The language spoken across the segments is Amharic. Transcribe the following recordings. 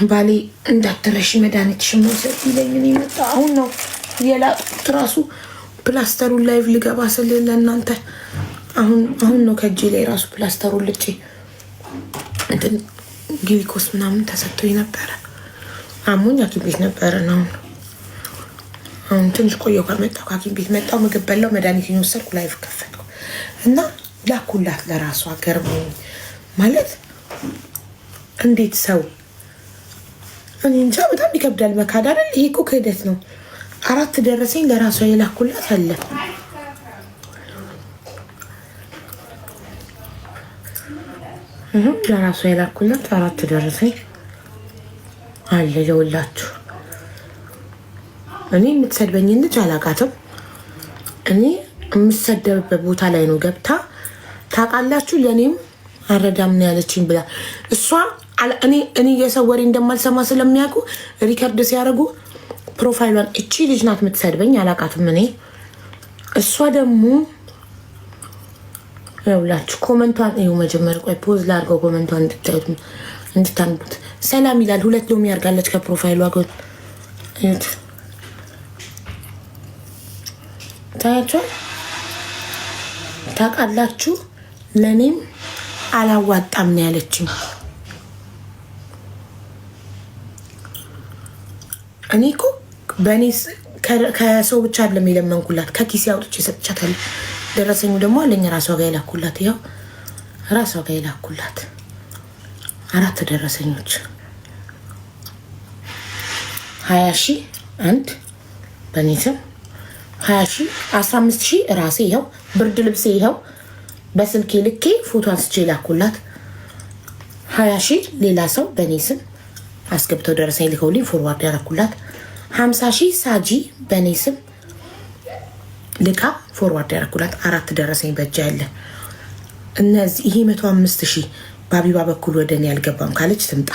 ባሌ እንዳትረሺ መድኃኒትሽን መውሰድ ይለኝ ነው የመጣ። አሁን ነው የላጡት ራሱ ፕላስተሩን ላይቭ ልገባ ስል ለእናንተ አሁን ነው ከእጄ ላይ ራሱ ፕላስተሩን ልጬ እንትን ግሊኮስ ምናምን ተሰጥቶኝ ነበረ። አሞኝ ሐኪም ቤት ነበረ ነው። አሁን ትንሽ ቆየሁ ከመጣሁ ሐኪም ቤት መጣሁ፣ ምግብ በላሁ፣ መድኃኒቴን ወሰድኩ፣ ላይቭ ከፈትኩ እና ላኩላት ለራሷ። ገርሞኝ ማለት እንዴት ሰው እኔ እንጃ በጣም ይከብዳል መካድ አይደል? ይሄ እኮ ክህደት ነው። 4 ደረሰኝ ለራሷ የላኩላት አለ። ለራሷ የላኩላት 4 ደረሰኝ አለ ለሁላችሁ። እኔ የምትሰድበኝን ልጅ አላውቃትም። እኔ የምሰደብበት ቦታ ላይ ነው ገብታ ታውቃላችሁ። ለእኔም አረዳም ነው ያለችኝ ብላ እሷ እኔ የሰው ወሬ እንደማልሰማ ስለሚያውቁ ሪከርድ ሲያደርጉ ፕሮፋይሏን እቺ ልጅ ናት የምትሰድበኝ፣ አላውቃትም እኔ። እሷ ደግሞ ይኸውላችሁ ኮመንቷን ይኸው መጀመሪያ ቆይ ፖዝ ላድርገው ኮመንቷን እንድታዩት እንድታንቡት። ሰላም ይላል 2 ሎሚ ያርጋለች ከፕሮፋይሏ ጎን እዩት። ታያችሁ ታውቃላችሁ። ለኔም አላዋጣም ነው ያለችኝ። እኔ እኮ በእኔ ከሰው ብቻ አይደለም የለመንኩላት ከኪሴ አውጥቼ ሰጥቻታለሁ። ደረሰኙ ደግሞ አለኝ ራሷ ጋር የላኩላት። ይኸው ራሷ ጋር የላኩላት 4 ደረሰኞች 20,000 አንድ በእኔ ስም 20,000 15,000 ራሴ ይኸው ብርድ ልብሴ ይኸው በስልኬ ልኬ ፎቶ አንስቼ ላኩላት። 20,000 ሌላ ሰው በእኔ ስም አስገብተው ደረሰኝ ልከውልኝ ፎርዋርድ ያረኩላት። 50,000 ሳጂ በእኔ ስም ልካ ፎርዋርድ ያረኩላት። 4 ደረሰኝ በእጃ ያለ እነዚህ። ይሄ 105,000 በአቢባ በኩል ወደ እኔ ያልገባም ካለች ትምጣ።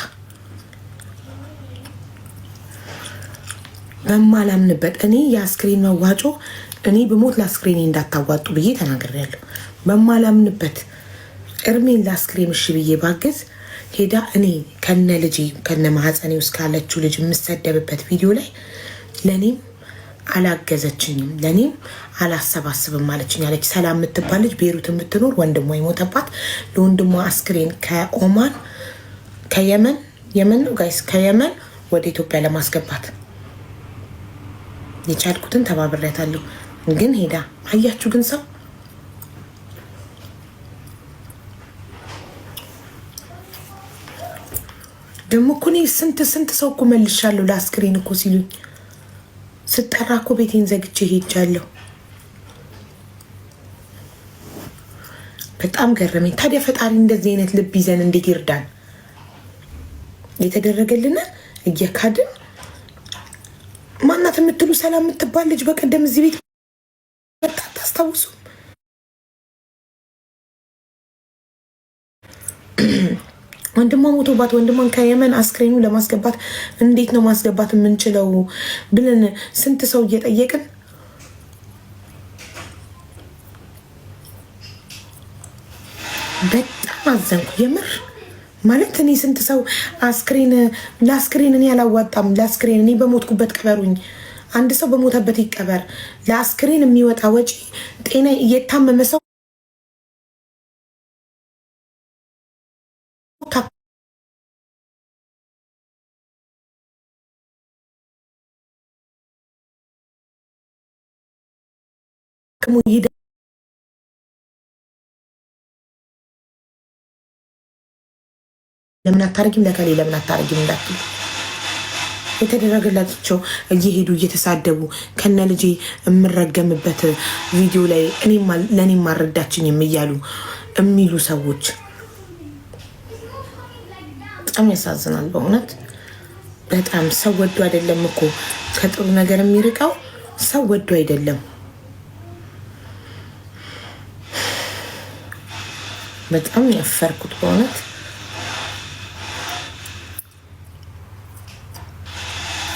በማላምንበት እኔ የአስክሬን መዋጮ እኔ በሞት ለአስክሬኔ እንዳታዋጡ ብዬ ተናግሬያለሁ። በማላምንበት እርሜን ለአስክሬን እሺ ብዬ ባገዝ ሄዳ እኔ ከነ ልጅ ከነ ማህፀኔ ውስጥ ካለችው ልጅ የምሰደብበት ቪዲዮ ላይ ለኔም አላገዘችኝም፣ ለኔም አላሰባስብም ማለችኝ አለች። ሰላም የምትባል ልጅ ቤሩት የምትኖር ወንድሟ የሞተባት ለወንድሟ አስክሬን ከኦማን የመን ነው ጋይስ ከየመን ወደ ኢትዮጵያ ለማስገባት የቻልኩትን ተባብሬያታለሁ። ግን ሄዳ አያችሁ። ግን ሰው ደግሞ እኮ እኔ ስንት ሰው እኮ መልሻለሁ ለአስክሬን እኮ ሲሉኝ ስጠራ እኮ ቤቴን ዘግቼ ሄጃለሁ። በጣም ገረመኝ። ታዲያ ፈጣሪ እንደዚህ አይነት ልብ ይዘን እንዴት ይርዳን? የተደረገልን እየካድን ማናት የምትሉ ሰላም የምትባል ልጅ በቀደም እዚህ ቤት መጣ ታስታውሱ? ወንድሟ ሞቶባት ወንድሟን ከየመን አስክሬኑ ለማስገባት እንዴት ነው ማስገባት የምንችለው ብለን ስንት ሰው እየጠየቅን በጣም አዘንኩ። የምር ማለት እኔ ስንት ሰው ለአስክሬን እኔ አላዋጣም። ለአስክሬን እኔ በሞትኩበት ቅበሩኝ። አንድ ሰው በሞተበት ይቀበር። ለአስክሬን የሚወጣ ወጪ ጤና እየታመመ ሰው ለምን አታረጊም ለከሌ ለምን አታረጊም እንዳትሉ የተደረገላቸው እየሄዱ እየተሳደቡ ከነ ልጄ የምረገምበት ቪዲዮ ላይ ለእኔም ማረዳችኝም እያሉ የሚሉ ሰዎች በጣም ያሳዝናል። በእውነት በጣም ሰው ወዶ አይደለም እኮ ከጥሩ ነገር የሚርቀው ሰው ወዶ አይደለም። በጣም ያፈርኩት በእውነት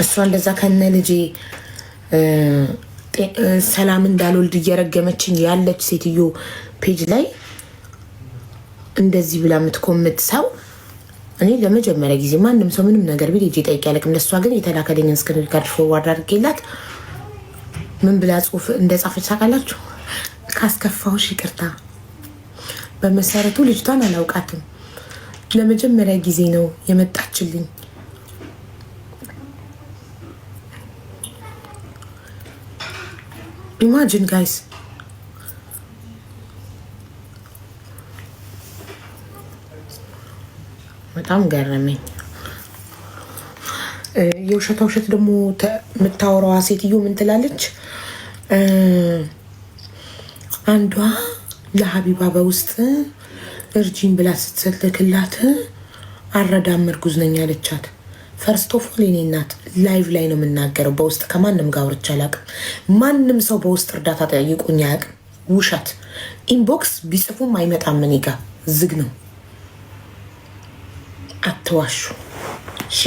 እሷ እንደዛ ከነ ልጄ ሰላም እንዳልወልድ እየረገመችኝ ያለች ሴትዮ ፔጅ ላይ እንደዚህ ብላ የምትኮምት ሰው እኔ ለመጀመሪያ ጊዜ ማንም ሰው ምንም ነገር ቢል እጄ ጠይቄ አለቅም። ለእሷ ግን የተላከልኝን ስክሪን ካርድ ፎርዋርድ አድርጌላት ምን ብላ ጽሁፍ እንደጻፈች ታውቃላችሁ? ካስከፋሁሽ ይቅርታ። በመሰረቱ ልጅቷን አላውቃትም። ለመጀመሪያ ጊዜ ነው የመጣችልኝ። ኢማጂን ጋይስ፣ በጣም ገረመኝ። የውሸታ ውሸት ደግሞ የምታወራዋ ሴትዮ ምን ትላለች? አንዷ ለሀቢባ በውስጥ እርጂን ብላ ስትልክላት አረዳም እርጉዝ ነኝ አለቻት። ፈርስት ኦፍ ኦል የኔ እናት ላይቭ ላይ ነው የምናገረው። በውስጥ ከማንም ጋር አውርቼ አላውቅም። ማንም ሰው በውስጥ እርዳታ ጠይቁኝ አያውቅም። ውሸት ኢንቦክስ ቢጽፉም አይመጣም። እኔ ጋ ዝግ ነው። አትዋሹ እሺ።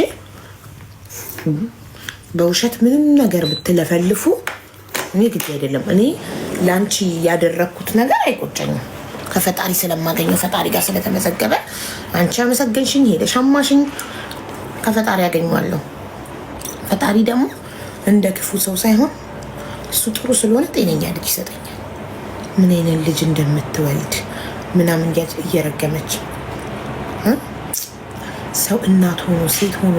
በውሸት ምንም ነገር ብትለፈልፉ እኔ ግድ አይደለም። እኔ ለአንቺ ያደረግኩት ነገር አይቆጨኝም። ከፈጣሪ ስለማገኘው ፈጣሪ ጋር ስለተመዘገበ አንቺ አመሰገንሽኝ፣ ሄደሽ አማሽኝ፣ ከፈጣሪ ያገኘዋለሁ። ፈጣሪ ደግሞ እንደ ክፉ ሰው ሳይሆን እሱ ጥሩ ስለሆነ ጤነኛ ልጅ ይሰጠኛል። ምን አይነት ልጅ እንደምትወልድ ምናምን እየረገመች ሰው እናት ሆኖ ሴት ሆኖ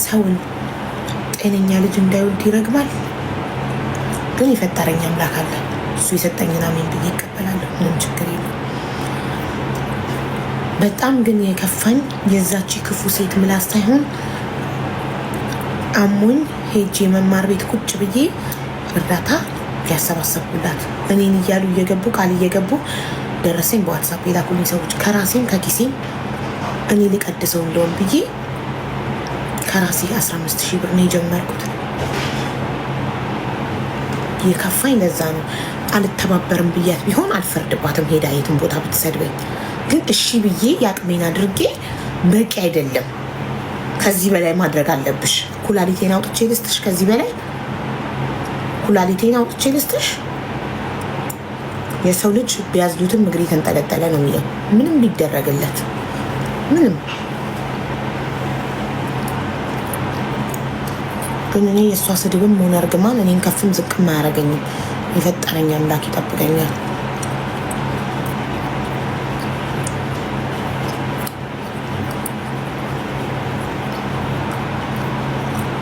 ሰውን ጤነኛ ልጅ እንዳይወልድ ይረግማል። ግን የፈጠረኝ አምላክ አለ። እሱ የሰጠኝን አሜን ብዬ ይቀበላለሁ። ምንም ችግር የለም። በጣም ግን የከፋኝ የዛች ክፉ ሴት ምላስ ሳይሆን አሞኝ ሄጄ መማር ቤት ቁጭ ብዬ እርዳታ ያሰባሰብኩላት እኔን እያሉ እየገቡ ቃል እየገቡ ደረሰኝ በዋትሳፕ የላኩልኝ ሰዎች ከራሴም ከኪሴም እኔ ልቀድሰው እንደውም ብዬ ከራሴ 15,000 ብር ነው የጀመርኩት። የከፋኝ ለዛ ነው። አልተባበርም ብያት ቢሆን አልፈርድባትም። ሄዳ የትን ቦታ ብትሰድበኝ ግን እሺ ብዬ ያቅሜን አድርጌ በቂ አይደለም። ከዚህ በላይ ማድረግ አለብሽ። ኩላሊቴን አውጥቼ ልስጥሽ። ከዚህ በላይ ኩላሊቴን አውጥቼ ልስጥሽ። የሰው ልጅ ቢያዝሉትም እግሬ ተንጠለጠለ ነው የሚለው። ምንም ቢደረግለት ምንም። ግን እኔ የእሷ ስድብም ሆነ እርግማን እኔን ከፍም ዝቅም አያደርገኝም። የፈጠረኝ አምላክ ይጠብቀኛል።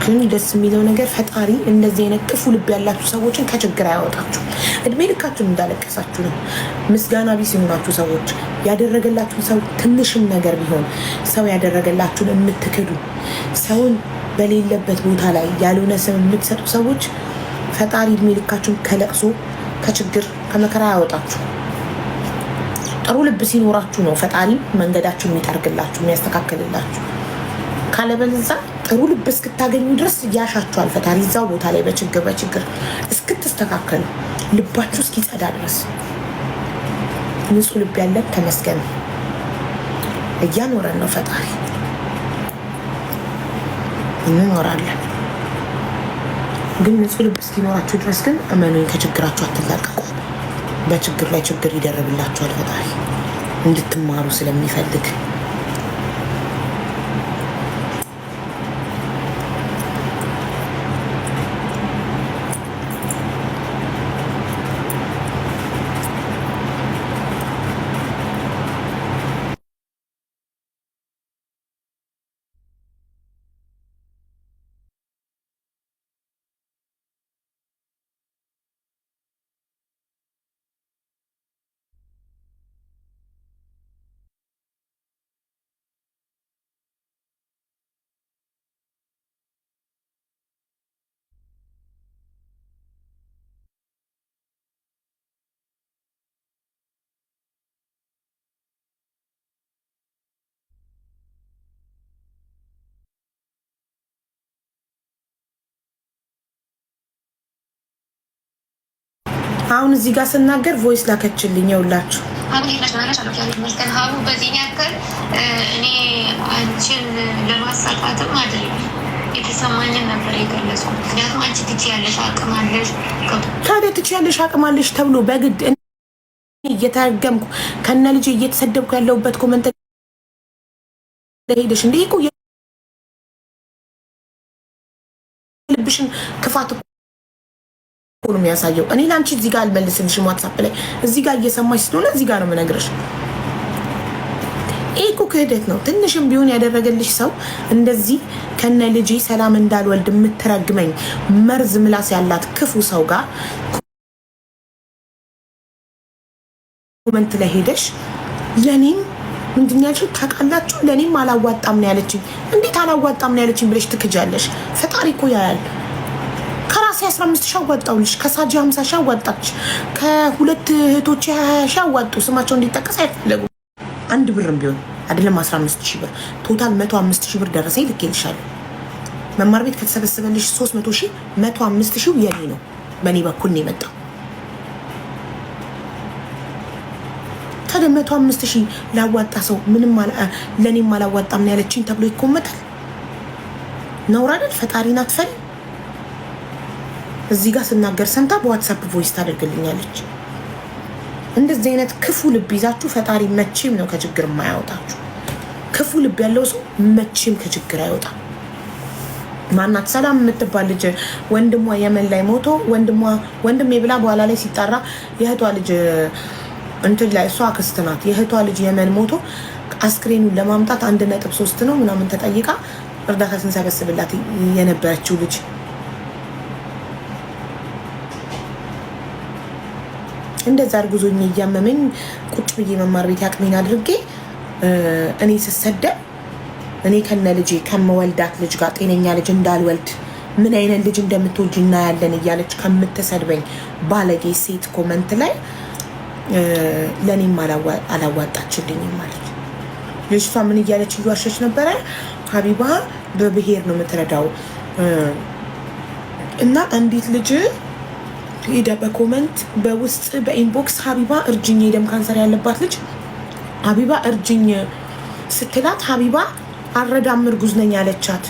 ግን ደስ የሚለው ነገር ፈጣሪ እንደዚህ አይነት ክፉ ልብ ያላችሁ ሰዎችን ከችግር አያወጣችሁ። እድሜ ልካችሁን እንዳለቀሳችሁ ነው። ምስጋና ቢስ የሆናችሁ ሰዎች ያደረገላችሁን ሰው ትንሽም ነገር ቢሆን ሰው ያደረገላችሁን የምትክዱ ሰውን በሌለበት ቦታ ላይ ያልሆነ ስም የምትሰጡ ሰዎች ፈጣሪ እድሜ ልካችሁን ከለቅሶ ከችግር ከመከራ ያወጣችሁ። ጥሩ ልብ ሲኖራችሁ ነው ፈጣሪ መንገዳችሁን የሚጠርግላችሁ የሚያስተካክልላችሁ። ካለበለዚያ ጥሩ ልብ እስክታገኙ ድረስ ያሻችኋል ፈጣሪ እዛው ቦታ ላይ በችግር እስክትስተካከሉ ልባችሁ እስኪጸዳ ድረስ። ንጹህ ልብ ያለን ተመስገን እያኖረን ነው ፈጣሪ። እንኖራለን። ግን ንጹህ ልብ እስኪኖራችሁ ድረስ ግን እመኑኝ ከችግራችሁ አትላቀቁ። በችግር ላይ ችግር ይደረብላችኋል ፈጣሪ እንድትማሩ ስለሚፈልግ። አሁን እዚህ ጋር ስናገር ቮይስ ላከችልኝ። ይኸውላችሁ ሀቡ በዚህ ያክል እኔ አንቺን ለማሳካትም አይደለም የተሰማኝን ነበር የገለጽኩት። ምክንያቱም አንቺ ትችያለሽ፣ አቅም አለሽ። ታዲያ ትችያለሽ፣ አቅም አለሽ ተብሎ በግድ እየተረገምኩ ከነ ልጅ እየተሰደብኩ ያለሁበት ኮመንት ሄደሽ እንዴ እኮ የልብሽን ክፋት እኮ ነው የሚያሳየው። እኔ ላንቺ እዚህ ጋር አልመልስልሽም ዋትስአፕ ላይ እዚህ ጋር እየሰማሽ ስለሆነ እዚህ ጋር ነው የምነግርሽ። ይሄ እኮ ክህደት ነው። ትንሽም ቢሆን ያደረገልሽ ሰው እንደዚህ ከነ ልጄ ሰላም እንዳልወልድ የምትረግመኝ መርዝ ምላስ ያላት ክፉ ሰው ጋር ኮመንት ላይ ሄደሽ ለኔም ምንድን ያልሽው ታውቃላችሁ? ለኔም አላዋጣም ነው ያለችኝ። እንዴት አላዋጣም ነው ያለችኝ ብለሽ ትክጃለሽ? ፈጣሪ እኮ ያያል። ከራሴ 15 ሺህ አዋጣውልሽ፣ ከሳጂ 50 ሺህ አዋጣች፣ ከሁለት እህቶቼ 20 ሺህ አዋጡ። ስማቸው እንዲጠቀስ አይፈለጉም። አንድ ብርም ቢሆን አይደለም 15 ሺህ ብር ቶታል 105 ሺህ ብር ደረሰኝ ልኬልሻለሁ። መማር ቤት ከተሰበሰበልሽ 300 ሺህ 105 ሺህ የኔ ነው፣ በእኔ በኩል ነው የመጣው። ታዲያ 105 ሺህ ላዋጣ ሰው ምንም ለኔም አላዋጣም ነው ያለችኝ ተብሎ ይኮመታል? ነውር አይደል? ፈጣሪን አትፈሪ። እዚህ ጋር ስናገር ሰምታ በዋትስአፕ ቮይስ ታደርግልኛለች። እንደዚህ አይነት ክፉ ልብ ይዛችሁ ፈጣሪ መቼም ነው ከችግር የማያወጣችሁ። ክፉ ልብ ያለው ሰው መቼም ከችግር አይወጣም። ማናት ሰላም የምትባል ልጅ ወንድሟ የመን ላይ ሞቶ ወንድሜ ብላ በኋላ ላይ ሲጣራ የእህቷ ልጅ እንትን ላይ እሷ አክስት ናት። የእህቷ ልጅ የመን ሞቶ አስክሬኑን ለማምጣት 1.3 ነው ምናምን ተጠይቃ እርዳታ ስንሰበስብላት የነበረችው ልጅ እንደዛ አርጉዞኝ እያመመኝ ቁጭ ብዬ መማር ቤት ያቅሜን አድርጌ እኔ ስሰደብ እኔ ከነ ልጄ ከመወልዳት ልጅ ጋር ጤነኛ ልጅ እንዳልወልድ ምን አይነት ልጅ እንደምትወልጂ እናያለን እያለች ከምትሰድበኝ ባለጌ ሴት ኮመንት ላይ ለኔም አላዋጣችልኝም ማለት ልጅቷ ምን እያለች እየዋሸች ነበረ? ሀቢባ በብሄር ነው የምትረዳው እና አንዲት ልጅ ሄዳ በኮመንት በውስጥ በኢንቦክስ ሀቢባ እርጅኝ የደም ካንሰር ያለባት ልጅ ሀቢባ እርጅኝ ስትላት ሀቢባ አልረዳም እርጉዝ ነኝ ያለቻት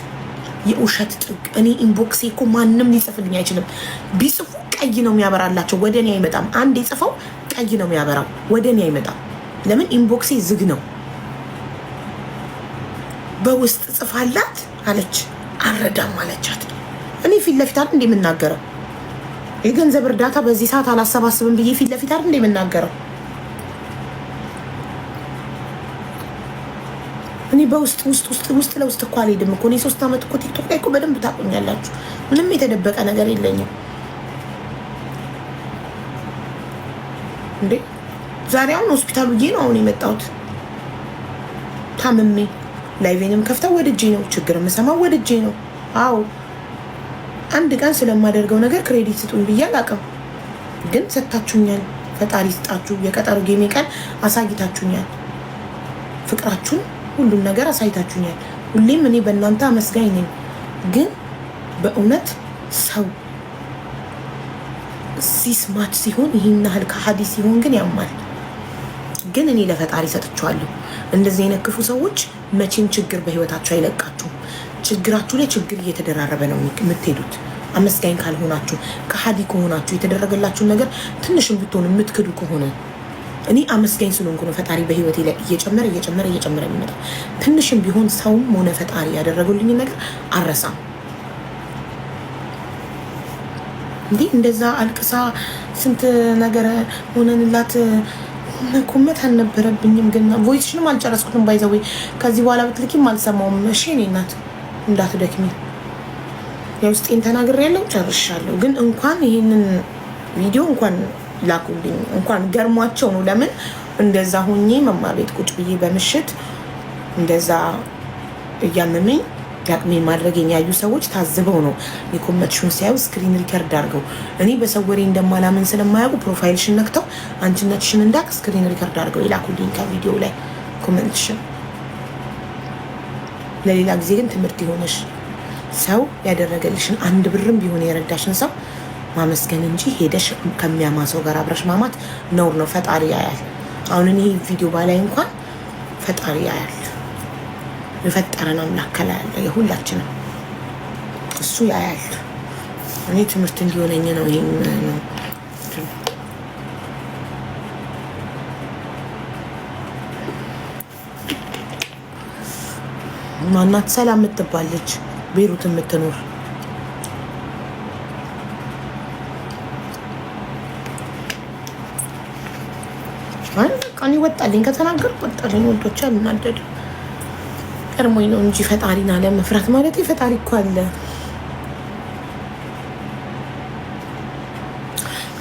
የውሸት ጥግ። እኔ ኢንቦክሴ እኮ ማንም ሊጽፍልኝ አይችልም። ቢጽፉ ቀይ ነው የሚያበራላቸው፣ ወደ እኔ አይመጣም። አንድ የጽፈው ቀይ ነው የሚያበራው፣ ወደ እኔ አይመጣም። ለምን? ኢንቦክሴ ዝግ ነው። በውስጥ ጽፋላት አለች አልረዳም አለቻት። እኔ ፊት ለፊት አይደል እንደ የምናገረው? የገንዘብ እርዳታ በዚህ ሰዓት አላሰባስብም ብዬ ፊት ለፊት አይደል እንደ የምናገረው? እኔ በውስጥ ውስጥ ለውስጥ እኮ አልሄድም እኮ። እኔ 3 ዓመት እኮ ቲክቶክ ላይ እኮ በደንብ ታውቁኛላችሁ። ምንም የተደበቀ ነገር የለኝም እንዴ። ዛሬ አሁን ሆስፒታል ውዬ ነው አሁን የመጣሁት ታምሜ። ላይቬንም ከፍታ ወድጄ ነው፣ ችግር የምሰማው ወድጄ ነው። አዎ አንድ ቀን ስለማደርገው ነገር ክሬዲት ስጡኝ ብዬ አላውቅም፣ ግን ሰጥታችሁኛል። ፈጣሪ ስጣችሁ። የቀጠሮ ጌሜ ቀን አሳይታችሁኛል፣ ፍቅራችሁን ሁሉም ነገር አሳይታችሁኛል። ሁሌም እኔ በእናንተ አመስጋኝ ነኝ። ግን በእውነት ሰው ሲስማት ሲሆን ይህን ያህል ከሀዲ ሲሆን ግን ያማል። ግን እኔ ለፈጣሪ ሰጥቻለሁ። እንደዚህ አይነት ክፉ ሰዎች መቼም ችግር በህይወታችሁ አይለቃችሁም። ችግራችሁ ላይ ችግር እየተደራረበ ነው የምትሄዱት። አመስጋኝ ካልሆናችሁ፣ ከሀዲ ከሆናችሁ፣ የተደረገላችሁን ነገር ትንሽም ብትሆን የምትክዱ ከሆነ እኔ አመስጋኝ ስለሆንኩ ነው ፈጣሪ በህይወቴ ላይ እየጨመረ የሚመጣው። ትንሽም ቢሆን ሰውም ሆነ ፈጣሪ ያደረጉልኝን ነገር አረሳም። እንዴ እንደዛ አልቅሳ ስንት ነገር ሆነንላት መኮመት አልነበረብኝም። ግን ቮይስሽንም አልጨረስኩትም። ባይዘዌ ከዚህ በኋላ ብትልኪም አልሰማውም። እሺ እኔ እናት እንዳትደክሚ፣ የውስጤን ተናግሬያለሁ፣ ጨርሻለሁ። ግን እንኳን ይሄንን ቪዲዮ እንኳን ላኩልኝ፣ እንኳን ገርሟቸው ነው። ለምን እንደዛ ሆኜ መማር ቤት ቁጭ ብዬ በምሽት እንደዛ እያመመኝ ያቅሜ ማድረግ ያዩ ሰዎች ታዝበው ነው የኮመትሽን ሲያዩ ስክሪን ሪከርድ አድርገው። እኔ በሰው ወሬ እንደማላምን ስለማያውቁ ፕሮፋይልሽን ነክተው አንቺነትሽን እንዳቅ ስክሪን ሪከርድ አድርገው የላኩልኝ ከቪዲዮ ላይ ኮመንትሽን። ለሌላ ጊዜ ግን ትምህርት የሆነሽ ሰው ያደረገልሽን አንድ ብርም ቢሆን የረዳሽን ሰው ማመስገን እንጂ ሄደሽ ከሚያማ ሰው ጋር አብረሽ ማማት ነውር ነው። ፈጣሪ ያያል። አሁን እኔ ቪዲዮ ባላይ እንኳን ፈጣሪ ያያል። የፈጠረን አምላክ ከላይ ያለ የሁላችንም እሱ ያያል። እኔ ትምህርት እንዲሆነኝ ነው ይሄን ነው። ማናት ሰላም የምትባለች ቤሩት የምትኖር ቀን ይወጣልኝ ከተናገር ወጣልኝ። ወንዶች አልናደድ ቀድሞኝ ነው እንጂ ፈጣሪን አለመፍራት ማለት ፈጣሪ እኮ አለ።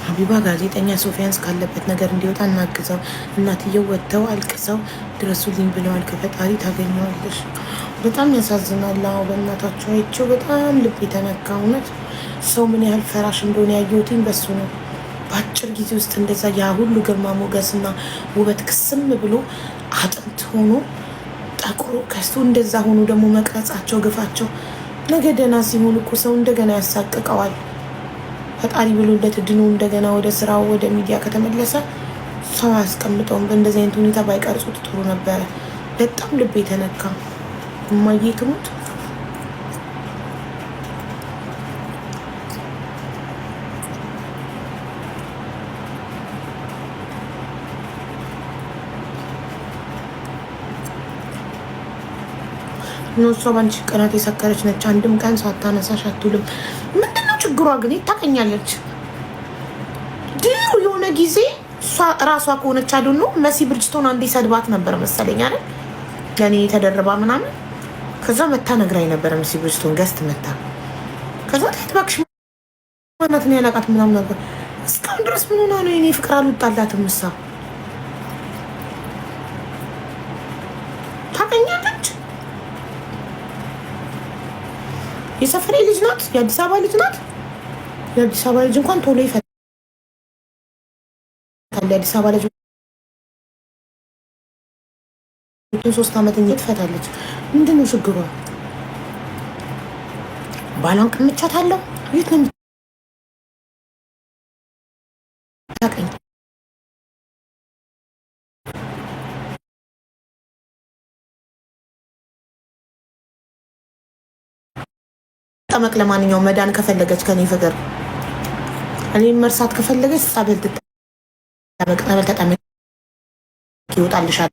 ሀቢባ ጋዜጠኛ ሶፊያንስ ካለበት ነገር እንዲወጣ እናግዘው። እናትየው ወጥተው አልቅሰው ድረሱልኝ ብለዋል። ከፈጣሪ ታገኘዋለሽ። በጣም ያሳዝናል። አዎ በእናታቸው አይቼው በጣም ልብ የተነካ እውነት። ሰው ምን ያህል ፈራሽ እንደሆነ ያየሁትኝ በሱ ነው። በአጭር ጊዜ ውስጥ እንደዛ ያ ሁሉ ግርማ ሞገስና ውበት ክስም ብሎ አጥንት ሆኖ ጠቁሮ ከሱ እንደዛ ሆኖ ደግሞ መቅረጻቸው ግፋቸው። ነገ ደህና ሲሆን እኮ ሰው እንደገና ያሳቅቀዋል። ፈጣሪ ብሎለት ድኖ እንደገና ወደ ስራው ወደ ሚዲያ ከተመለሰ ሰው አያስቀምጠውም። በእንደዚህ አይነት ሁኔታ ባይቀርጹት ጥሩ ነበረ። በጣም ልብ የተነካ እማዬ ትሙት። እሷ ባንቺ ቀናት የሰከረች ነች። አንድም ቀን ሳታነሳሽ አትውልም። ምንድነው ችግሯ ግን? ታውቀኛለች። ድሮ የሆነ ጊዜ እሷ ራሷ ከሆነች አሉ ነው መሲ ብርጅቶን አንዴ ሰድባት ነበር መሰለኝ አይደል? ለእኔ የተደረባ ምናምን። ከዛ መታ ነግራኝ ነበረ መሲ ብርጅቶን ገስት መታ። ከዛ እባክሽ ማናት ነው ያላቃት ምናምን ነበር። እስካሁን ድረስ ምን ሆና ነው? የኔ ፍቅር አልወጣላትም። እሷ ታውቀኛለች። የሰፈሬ ልጅ ናት። የአዲስ አበባ ልጅ ናት። የአዲስ አበባ ልጅ እንኳን ቶሎ ይፈታል። የአዲስ አበባ ልጅ 3 ዓመት ትፈታለች። ምንድን ነው ችግሯ? ባሏን ቀምቻታለሁ። የት ነው ታውቀኝ? ጠመቅ። ለማንኛውም መዳን ከፈለገች ከኔ ፍቅር እኔም መርሳት ከፈለገች ጸበል ትጠመቅ። ጸበል ተጠመቅ ይወጣልሻል።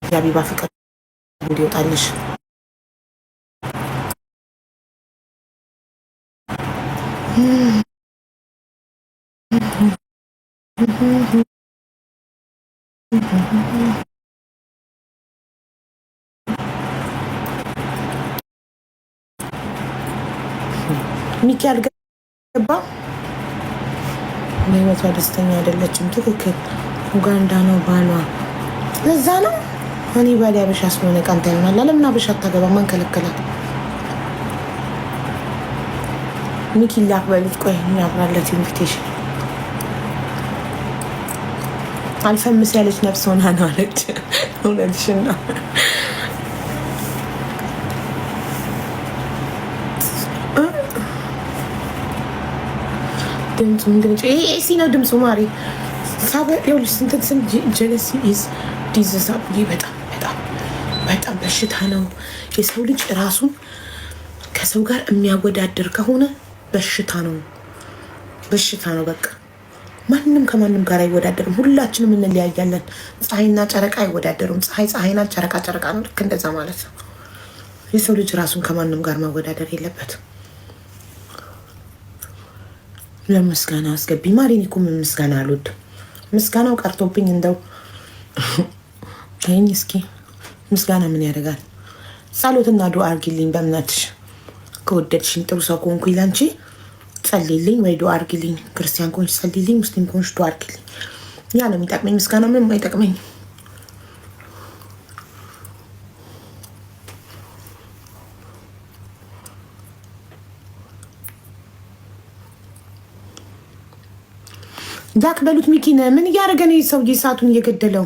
የሀቢባ ፍቅር እንዲወጣልሽ ሚኪ አልገባ። በህይወቷ ደስተኛ አይደለችም። ትክክል። ኡጋንዳ ነው ባሏ። እዛ ነው። እኔ ባሌ አበሻ ስለሆነ ቀንታ ይሆናል። ለምን አበሻ አታገባ? ማን ከለከላት? ሚኪ ላክበሉት። ቆይ እናብራለት ኢንቪቴሽን። አልፈምስ ያለች ነፍስ ሆና ነው አለች። እውነትሽን ነው። ድምፁ ምንድን ነው? ይሄ ኤሲ ነው ድምፁ። ማሪ ሳበ ይኸውልሽ፣ ስንት ጀለሲ ኢዝ ዲዝሳ። በጣም በጣም በጣም በሽታ ነው። የሰው ልጅ ራሱን ከሰው ጋር የሚያወዳድር ከሆነ በሽታ ነው፣ በሽታ ነው። በቃ ማንም ከማንም ጋር አይወዳደርም። ሁላችንም እንለያያለን። ፀሐይና ጨረቃ አይወዳደሩም። ፀሐይ ናት፣ ጨረቃ ነው። ልክ እንደዛ ማለት ነው። የሰው ልጅ ራሱን ከማንም ጋር ማወዳደር የለበትም። ለምስጋና አስገቢ ማሪን። እኮ ምን ምስጋና አልወድም። ምስጋናው ቀርቶብኝ እንደው ተይኝ እስኪ። ምስጋና ምን ያደርጋል? ጸሎትና ዱአ አርጊልኝ በእምነትሽ። ከወደድሽኝ ጥሩ ሰው ከሆንኩኝ ላንቺ ጸልይልኝ ወይ ዱአ አርጊልኝ። ክርስቲያን ከሆንሽ ጸልይልኝ፣ ሙስሊም ከሆንሽ ዱአ አርጊልኝ። ያ ነው የሚጠቅመኝ። ምስጋና ምንም አይጠቅመኝ። ዳክ በሉት። ሚኪን ምን እያደረገ ነው? ሰውዬ ሰዓቱን እየገደለው